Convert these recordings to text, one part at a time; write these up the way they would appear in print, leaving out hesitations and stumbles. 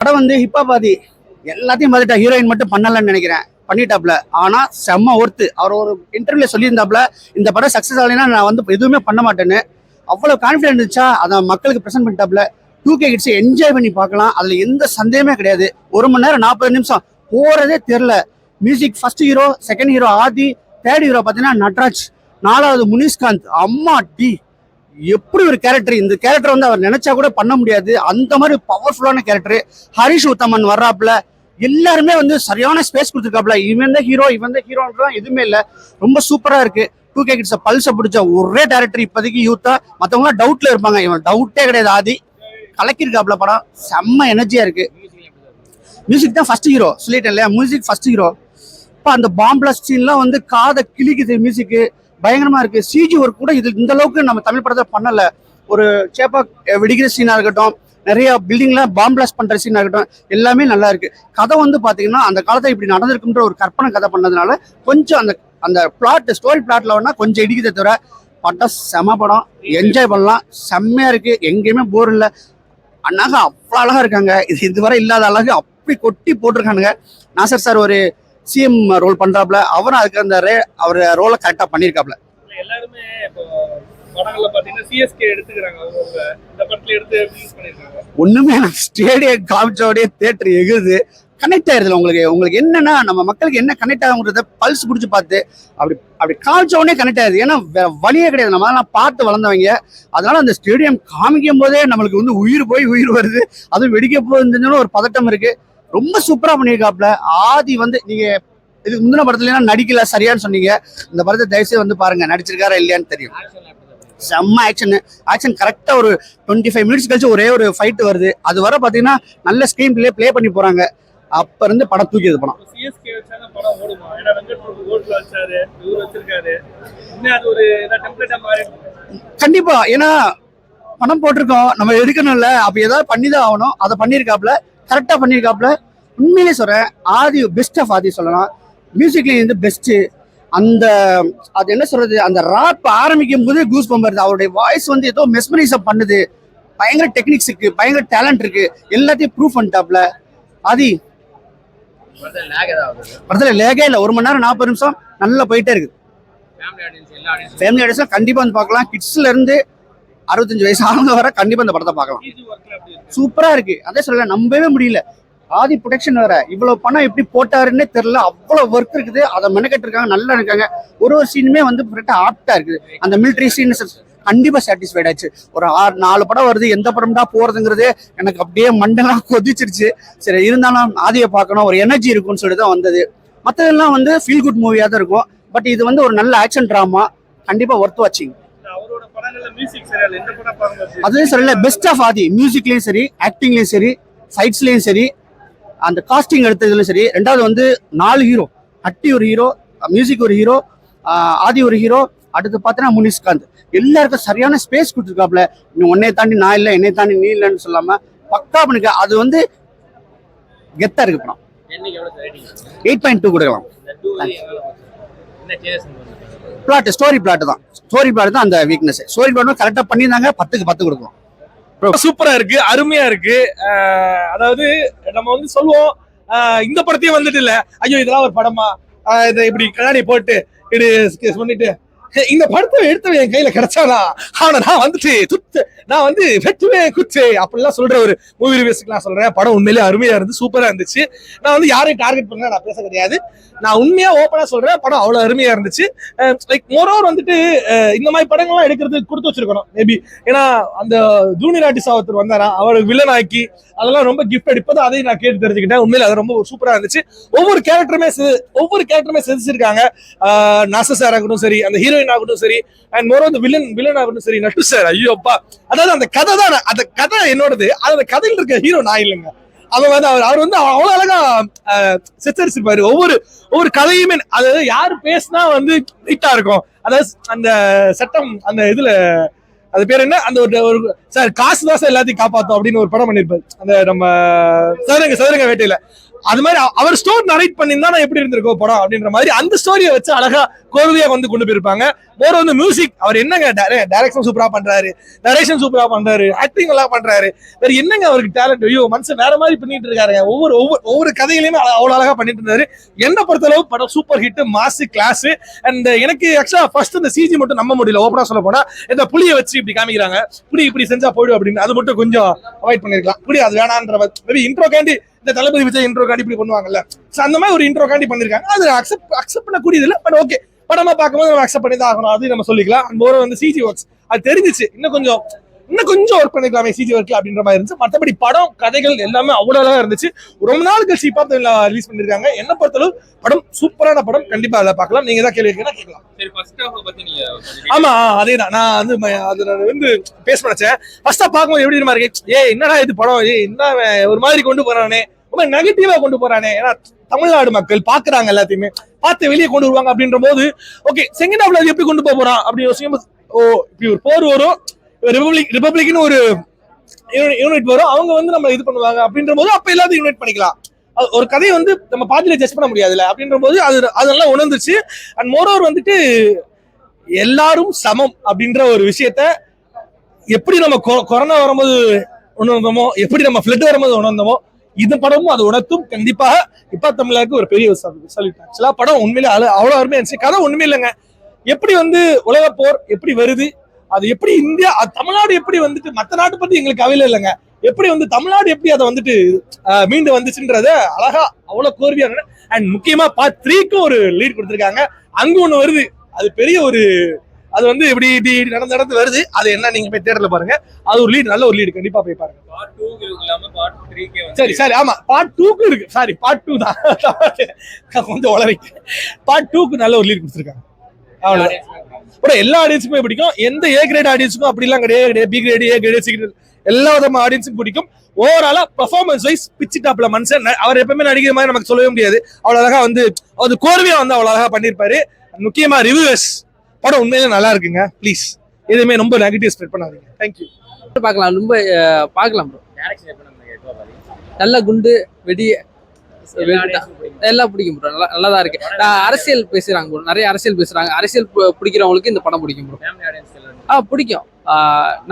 படம் வந்து ஹிப்பாபாதி எல்லாத்தையும் பார்த்துட்டா, ஹீரோயின் மட்டும் பண்ணலன்னு நினைக்கிறேன், பண்ணிட்டாப்ல. ஆனா செம்ம ஒர்த்து. அவர் ஒரு இன்டர்வியூல சொல்லியிருந்தாப்ல, இந்த படம் சக்சஸ் ஆகலைன்னா நான் வந்து எதுவுமே பண்ண மாட்டேன்னு. அவ்வளவு கான்ஃபிடென்ட் இருந்துச்சா அதை மக்களுக்கு ப்ரெசென்ட் பண்ணிட்டாப்ல. 2K கிட்ஸ் என்ஜாய் பண்ணி பார்க்கலாம், அதுல எந்த சந்தேகமே கிடையாது. 1 மணி நேரம் 40 நிமிஷம் போறதே தெரியல. Music first hero, second hero Aadhi, third hero பார்த்தீங்கன்னா நட்ராஜ், 4வது முனிஷ்காந்த். அம்மா டி எப்படி ஒரு கேரக்டர்! இந்த கேரக்டர் வந்து அவர் நினைச்சா கூட பண்ண முடியாது, அந்த மாதிரி பவர்ஃபுல்லான கேரக்டர். ஹரிஷ் உத்தமன் வர்றாப்புல, எல்லாருமே வந்து சரியான ஸ்பேஸ் கொடுத்துருக்காப்ல. இவன் தான் ஹீரோ, இவன் தான் ஹீரோன்றதான் எதுவுமே இல்லை. ரொம்ப சூப்பரா இருக்கு. 2K கிட்ஸ் பல்ஸை பிடிச்ச ஒரே டேரக்டர் இப்போதைக்கு யூத்தா. மற்றவங்க டவுட்ல இருப்பாங்க, இவன் டவுட்டே கிடையாது. ஆதி கலக்கிருக்காப்ல, படம் செம்ம எனர்ஜியா இருக்கு. மியூசிக் தான் ஃபர்ஸ்ட் ஹீரோ சொல்லிட்டேன் இல்லையா, மியூசிக் ஃபர்ஸ்ட் ஹீரோ. இப்போ அந்த பாம் பிளாஸ்ட் சீன்லாம் வந்து காதை கிழிக்குது, மியூசிக்கு பயங்கரமா இருக்கு. சிஜி ஒர்க் கூட இது இந்த அளவுக்கு நம்ம தமிழ் படத்தில் பண்ணல. ஒரு சேப்பா வெடிக்கிற சீனா இருக்கட்டும், நிறைய பில்டிங்ல பாம் பிளாஸ்ட் பண்ற சீனா இருக்கட்டும், எல்லாமே நல்லா இருக்கு. கதை வந்து பாத்தீங்கன்னா அந்த காலத்தை இப்படி நடந்திருக்குன்ற ஒரு கற்பனை கதை பண்ணதுனால கொஞ்சம் அந்த அந்த பிளாட் ஸ்டோரி பிளாட்ல வேணா கொஞ்சம் இடிக்குதே தவிர படம் செம படம், என்ஜாய் பண்ணலாம். செம்மையா இருக்கு, எங்கேயுமே போர் இல்லை. அண்ணாக அவ்வளோ அழகா இருக்காங்க, இதுவரை இல்லாத அழகு அப்படி கொட்டி போட்டிருக்கானுங்க. நாசர் சார் ஒரு சிஎம் ரோல் பண்றாப்ல, அவரும் அதுக்கு அந்த அவர் ரோலை கரெக்டா பண்ணியிருக்காப்ல. எல்லாருமே இப்போ படங்கள்ல பாத்தீங்கன்னா சிஎஸ்கே எடுத்துக்கிறாங்க, அவங்க இந்த படத்துல எடுத்து ரிலீஸ் பண்ணிருக்காங்க. ஒண்ணுமே ஸ்டேடியம் காமிச்சோடய தியேட்டர் எகுது, கனெக்ட் ஆயிருதுல. உங்களுக்கு என்னன்னா நம்ம மக்களுக்கு என்ன கனெக்ட் ஆகுங்கிறத பல்ஸ் பிடிச்சி பார்த்து அப்படி அப்படி காமிச்ச உடனே கனெக்ட் ஆகுது. ஏன்னா வேற வழியே கிடையாது, நம்ம அதெல்லாம் பார்த்து வளர்ந்தவங்க. அதனால அந்த ஸ்டேடியம் காமிக்கும் போதே நம்மளுக்கு வந்து உயிர் போய் உயிர் வருது. அதுவும் வெடிக்க போகுதுன்னு ஒரு பதட்டம் இருக்கு. ரொம்ப சூப்பரா பண்ணியிருக்காப்ல. ஆதி வந்து நீங்க இதுக்கு முந்தின படத்துல நடிக்கல சரியான்னு சொன்னீங்க, இந்த படத்தை தயவுசெய்து வந்து பாருங்க, நடிச்சிருக்காரா இல்லையான்னு தெரியும். செம்ம ஆக்ஷன் கரெக்டா ஒரு 25 மினிட்ஸ் கழிச்சு ஒரே ஒரு ஃபைட் வருது. அது வர பாத்தீங்கன்னா நல்ல ஸ்கிரீன் பிளே பண்ணி போறாங்க. அப்ப இருந்து படம் தூக்கியது படம். சிஎஸ்கே வச்சாங்க படம் ஓடுமா? ஏன்னா வெங்கட் பிரபு கோல்ட்ல வச்சாரு, இவர் வச்சிருக்காரு, இன்னும் அது ஒரு டெம்ப்ளேட்டா மாறி. கண்டிப்பா, ஏன்னா பணம் போட்டிருக்கோம், நம்ம எடுக்கணும்ல, அப்ப ஏதாவது பண்ணிதான் ஆகணும். அதை பண்ணியிருக்காப்ல, கரெக்டா பண்ணியிருக்காப்ல. உண்மையிலே சொல்றேன், ஆதி பெஸ்ட் ஆஃப் ஆதி சொல்லலாம். மியூசிக்லேயும் வந்து பெஸ்ட். அந்த அது என்ன சொல்றது, அந்த ராப் ஆரம்பிக்கும் போது கூஸ் பம்ப் வருது. அவருடைய வாய்ஸ் வந்து ஏதோ மெஸ்மரைசம் பண்ணுது. பயங்கர டெக்னிக்ஸ் இருக்கு, பயங்கர டேலண்ட் இருக்கு, எல்லாத்தையும் ப்ரூவ் பண்ணிட்டாப்ல ஆதி. படத்துல லேகே இல்லை, 1 மணி நேரம் 40 நிமிஷம் நல்லா போயிட்டே இருக்கு. ஃபேமிலி ஆடியன்ஸ் கண்டிப்பா வந்து பார்க்கலாம். கிட்ஸ்ல இருந்து 65 வயசு ஆனவங்க வர கண்டிப்பா இந்த படத்தை பார்க்கலாம். சூப்பரா இருக்கு. அதே சொல்ல நம்பவே முடியல. ஆதி ப்ரொடக்ஷன் வேற, இவ்வளவு பணம் எப்படி போட்டாருன்னே தெரியல. அவ்வளவு ஒர்க் இருக்குது, அதை மெனக்கெட்டு இருக்காங்க, நல்லா இருக்காங்க. ஒரு சீனுமே வந்து ஆப்டா இருக்குது. அந்த மிலிட்டரி சீன் கண்டிப்பா சாட்டிஸ்ஃபைட் ஆச்சு. ஒரு 4 படம் வருது, எந்த படம் தான் போறதுங்கிறது எனக்கு அப்படியே மண்டெல்லாம் கொதிச்சிருச்சு. சரி, இருந்தாலும் ஆதியை பார்க்கணும், ஒரு எனர்ஜி இருக்கும்னு சொல்லிட்டு தான் வந்தது. மற்றதெல்லாம் வந்து ஃபீல் குட் மூவியா தான் இருக்கும். பட் இது வந்து ஒரு நல்ல ஆக்ஷன் டிராமா, கண்டிப்பா ஒர்த் வாட்சிங். அதுவும் சொல்லல, பெஸ்ட் ஆஃப் ஆதி. மியூசிக்லயும் சரி, ஆக்டிங்லயும் சரி, ஃபைட்ஸ்லயும் சரி, அந்த காஸ்டிங் எடுத்ததுலயும் சரி. ரெண்டாவது வந்து 4 ஹீரோ, அட்டி ஒரு ஹீரோ, மியூசிக் ஒரு ஹீரோ, ஆதி ஒரு ஹீரோ, அடுத்து பார்த்தீங்கன்னா முனிஷ்காந்த். எல்லாருக்கும் சரியான ஸ்பேஸ் கொடுத்துருக்காப்ல. உன்னை தாண்டி நான் இல்லை, என்னை தாண்டி நீ இல்லைன்னு சொல்லாம பக்கா பண்ணிக்க. அது வந்து கெத்தா இருக்கு படம். 8.2 கொடுக்கலாம். பிளாட் ஸ்டோரி பிளாட் தான் அந்த வீக்னஸ். ஸ்டோரி பிளாட் கரெக்டா பண்ணியிருந்தாங்க, 10க்கு 10 கொடுக்கலாம். சூப்பரா இருக்கு, அருமையா இருக்கு. அதாவது நம்ம வந்து சொல்லுவோம், இந்த படத்தையும் வந்துட்டு இல்ல, ஐயோ இதெல்லாம் ஒரு படமா, இதை இப்படி கண்ணாடி போட்டு இது பண்ணிட்டு இந்த படத்தை எடுத்தவன் என் கையில கிடைச்சானா, ஆனா நான் வந்து வெட்டுவேன் குச்சு அப்படிலாம் சொல்ற ஒரு மூவி ரிவ்யூஸ்க்கு நான் சொல்றேன். படம் உண்மையிலேயே அருமையா இருந்து சூப்பரா இருந்துச்சு. நான் வந்து யாரையும் டார்கெட் பண்ண நான் பேச கிடையாது, நான் உண்மையா ஓப்பனா சொல்றேன். படம் அவ்வளவு அருமையா இருந்துச்சு. லைக் மோரோவர் வந்துட்டு இந்த மாதிரி படங்கள்லாம் எடுக்கிறதுக்கு கொடுத்து வச்சிருக்கணும் மேபி. ஏன்னா அந்த ஜூனியர் ஆர்டிஸ்ட் ஒருத்தர் வந்தாரா, அவருக்கு வில்லன் ஆக்கி அதெல்லாம் ரொம்ப கிஃப்ட் அடிப்பதும் அதையும் நான் கேட்டு தெரிஞ்சுக்கிட்டேன். உண்மையில அது ரொம்ப சூப்பரா இருந்துச்சு. ஒவ்வொரு கேரக்டருமே செதுச்சிருக்காங்க. நாசர் சார் ஆகட்டும் சரி, அந்த ஹீரோயின் ஆகட்டும் சரி, அண்ட் மோரோ அந்த வில்லன் ஆகட்டும் சரி, நட்டு சார், ஐயோ அப்பா. அதாவது அந்த கதை தான், அந்த கதை என்னோடது. அந்த கதையில் இருக்க ஹீரோ நான் இல்லைங்க. அவன் வந்து அவர் வந்து அவ்வளவு அழகா சித்தரிச்சிருப்பாரு. ஒவ்வொரு கதையுமே, அதாவது யாரு பேசினா வந்து நீட்டா இருக்கும். அதாவது அந்த சட்டம், அந்த இதுல அது பேர் என்ன, அந்த ஒரு சார் காசு தான் எல்லாத்தையும் காப்பாத்தும் அப்படின்னு ஒரு படம் பண்ணிருப்பாரு. அந்த நம்ம சதுரங்க வேட்டையில அது மாதிரி அவர் ஸ்டோரி நரேட் பண்ணியிருந்தா நான் எப்படி இருந்திருக்கோம் படம் அப்படின்ற மாதிரி அந்த ஸ்டோரியை வச்சு அழகா கோர்வையா வந்து கொண்டு போயிருப்பாங்க. வேற வந்து மியூசிக், அவர் என்னங்க டைரக்ஷன் சூப்பரா பண்றாரு, நரேஷன் சூப்பரா பண்றாரு, ஆக்டிங் எல்லாம் பண்றாரு, வேற என்னங்க அவருக்கு டேலண்ட். ஐயோ மனுஷன் வேற மாதிரி பண்ணிட்டு இருக்காரு. ஒவ்வொரு கதைகளையுமே அவ்வளவு அழகா பண்ணிட்டு இருந்தாரு. என்ன பொறுத்தளவு படம் super hit, mass, class. And எனக்கு ஆக்சுவலா ஃபர்ஸ்ட் இந்த சிஜி மட்டும் நம்ப முடியல. ஓப்பனா சொல்ல போனா இந்த புளியை வச்சு இப்படி காமிக்கிறாங்க, புளி இப்படி செஞ்சா போயிடும் அப்படின்னு, அது மட்டும் கொஞ்சம் அவாய்ட் பண்ணிருக்கலாம். புளி அது வேணான்ற மேபி இன்ட்ரோ கேண்டி இந்த தளபதி விஜய் இன்ட்ரோ காண்டி இப்படி பண்ணுவாங்கல்ல, அந்த மாதிரி ஒரு இன்ட்ரோ காண்டி பண்ணிருக்காங்க. அது அக்செப்ட் பண்ணக்கூடியது இல்லை. பட் ஓகே, படமா பார்க்கும்போது நம்ம அக்செப்ட் பண்ணி தான் ஆகணும், அது நம்ம சொல்லிக்கலாம். அண்ட் மோர் வந்து சிஜி ஒர்க்ஸ் அது தெரிஞ்சிச்சு, இன்னும் கொஞ்சம் ஒர்க் பண்ணிக்கலாமே சிஜி ஒர்க்ல அப்படின்ற மாதிரி இருந்துச்சு. மற்றபடி படம் கதைகள் எல்லாமே அவ்வளவு அழகா இருந்துச்சு. ரொம்ப நாள் கழிச்சு இப்போ ரிலீஸ் பண்ணிருக்காங்க. என்ன பொறுத்தளவு படம் சூப்பரான படம், கண்டிப்பா அதை பார்க்கலாம். நீங்க தான் கேள்வி கேட்கலாம். ஆமா அதேதான், நான் வந்து பேச நினைச்சேன். ஃபர்ஸ்ட் பார்க்கும்போது எப்படி இருக்கு, என்னடா இது படம், என்ன ஒரு மாதிரி கொண்டு போறானே, ரொம்ப நெகட்டிவா கொண்டு போறானே. ஏன்னா தமிழ்நாடு மக்கள் பாக்குறாங்க, எல்லாத்தையுமே பார்த்து வெளியே கொண்டு வருவாங்க அப்படின்ற போது ஓகே, செகண்ட் ஹாஃப்ல எப்படி கொண்டு போறான் அப்படி யோசிக்கும். ஓ இப்படி ஒரு போர் வரும், ரிபப்ளிக்னு ஒரு யூனிட் வரும், அவங்க வந்து நம்ம இது பண்ணுவாங்க அப்படின்ற போது அப்ப எல்லாத்தையும் யூனிட் பண்ணிக்கலாம். ஒரு கதையை வந்து நம்ம பாதியில ஜட்ஜ் பண்ண முடியாதுல்ல அப்படின்ற போது அதெல்லாம் உணர்ந்துச்சு. அண்ட் மோரோவர் வந்துட்டு எல்லாரும் சமம் அப்படின்ற ஒரு விஷயத்த எப்படி நம்ம கொரோனா வரும்போது உணர்ந்தோமோ, எப்படி நம்ம ஃபிளட் வரும்போது உணர்ந்தோமோ, இந்த படமும் அது உணர்த்தும். கண்டிப்பாக இப்ப தமிழருக்கு ஒரு பெரிய சொல்லிட்டேன். படம் உண்மையிலே அவ்வளவு அருமையா இருந்துச்சு. கதை உண்மையில இல்லைங்க, எப்படி வந்து உலக போர் எப்படி வருது, அது எப்படி இந்தியா, தமிழ்நாடு எப்படி வந்துட்டு, மற்ற நாட்டு பத்தி எங்களுக்கு கவலை இல்லைங்க, எப்படி வந்து தமிழ்நாடு எப்படி அதை வந்துட்டு மீண்டு வந்துச்சுன்றத அழகா அவ்வளவு கோர்வையா. அண்ட் முக்கியமா பார்ட் 3க்கும் ஒரு லீட் கொடுத்திருக்காங்க. அங்க ஒண்ணு வருது, அது பெரிய ஒரு, அது வந்து இப்படி நடந்து வருது. அது என்ன நீங்க போய் தியேட்டர்ல பாருங்க, அது ஒரு லீட், நல்ல ஒரு லீடு, கண்டிப்பா போய் பாருங்க. சரி ஆமா, பார்ட் 2க்கு இருக்கு, சாரி பார்ட் 2 தான் கொஞ்சம் உளறிங்க. பார்ட் 2க்கு நல்ல ஒரு லீட் கொடுத்திருக்காங்க. அவ்வளவுதான். எல்லா ஆடியன்ஸுக்குமே பிடிக்கும். எந்த ஏ கிரேட் ஆடியன்ஸுக்கும் அப்படி எல்லாம் கிடையாது. பி கிரேட், ஏ கிரேட், சி கிரேட் எல்லா விதமான ஆடியன்ஸுக்கும் பிடிக்கும். ஓவராலா பெர்ஃபார்மன்ஸ் வைஸ் பிச்சு டாப்ல மனுஷன். அவர் எப்பவுமே நடிக்கிற மாதிரி நமக்கு சொல்லவே முடியாது. அவ்வளவு அழகா வந்து அது கோர்வையா வந்து அவ்வளவு அழகா பண்ணிருப்பாரு. முக்கியமா ரிவ்யூவர்ஸ், படம் உண்மையிலே நல்லா இருக்குங்க. ப்ளீஸ் எதுவுமே ரொம்ப நெகட்டிவ் ஸ்ப்ரெட் பண்ணாதீங்க. தேங்க்யூ. பார்க்கலாம், ரொம்ப பார்க்கலாம் ப்ரோ. நல்ல குண்டு வெடி எல்லாம் பிடிக்கும் ப்ரோ. நல்லா தான் இருக்கு. அரசியல் பேசுறாங்க ப்ரோ, நிறைய அரசியல் பேசுறாங்க. அரசியல் பிடிக்கிறவங்களுக்கு இந்த படம் பிடிக்கும் ப்ரோ. பிடிக்கும்.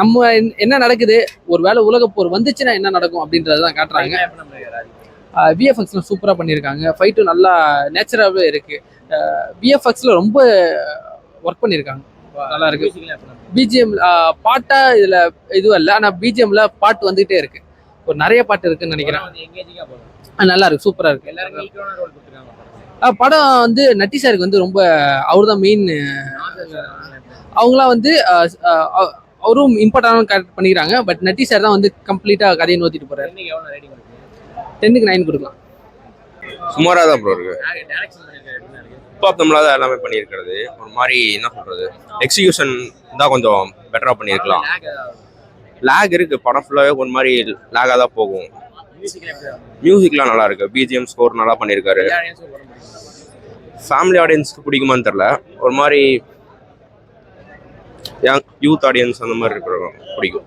நம்ம என்ன நடக்குது, ஒரு வேளை உலக போர் வந்துச்சுன்னா என்ன நடக்கும் அப்படின்றதான் காட்டுறாங்க. விஎஃப்எக்ஸ்ல சூப்பரா பண்ணியிருக்காங்க. ஃபைட்டும் நல்லா நேச்சுரலாவே இருக்கு. விஎஃப்எக்ஸ்ல ரொம்ப ஒர்க் பண்ணியிருக்காங்க, நல்லா இருக்கு. பிஜிஎம் பாட்டா இதுல இதுவும் இல்லை, ஆனா பிஜிஎம்ல பாட்டு வந்துகிட்டே இருக்கு. ஒரு நிறைய பாட்டு இருக்குன்னு நினைக்கிறேன். நல்லா இருக்கு, சூப்பரா இருக்கு. படம் வந்து நட்டி சாருக்கு வந்து ரொம்ப அவர் தான் மெயின். அவங்களாம் வந்து அவரும் இம்பார்ட்டன்டான கேரக்டர் பண்ணிக்கிறாங்க. பட் நட்டி சார் தான் வந்து கம்ப்ளீட்டா கதையை நோத்திட்டு போறாரு. 10க்கு 9 கொடுக்கலாம். சுமாரா தான் ப்ரோ இருக்கு. இப்போ தமிழாக எல்லாமே பண்ணியிருக்கிறது ஒரு மாதிரி, என்ன சொல்றது, எக்ஸிகியூஷன் தான் கொஞ்சம் பெட்டரா பண்ணியிருக்கலாம். லேக் இருக்கு, படம் ஃபுல்லாவே ஒரு மாதிரி லேகா தான் போகும். மியூசிக்லாம் நல்லா இருக்கு, பிஜிஎம் ஸ்கோர் நல்லா பண்ணியிருக்காரு. ஃபேமிலி ஆடியன்ஸ்க்கு பிடிக்குமான்னு தெரியல, ஒரு மாதிரி யூத் ஆடியன்ஸ் அந்த மாதிரி இருக்கிறவங்க பிடிக்கும்.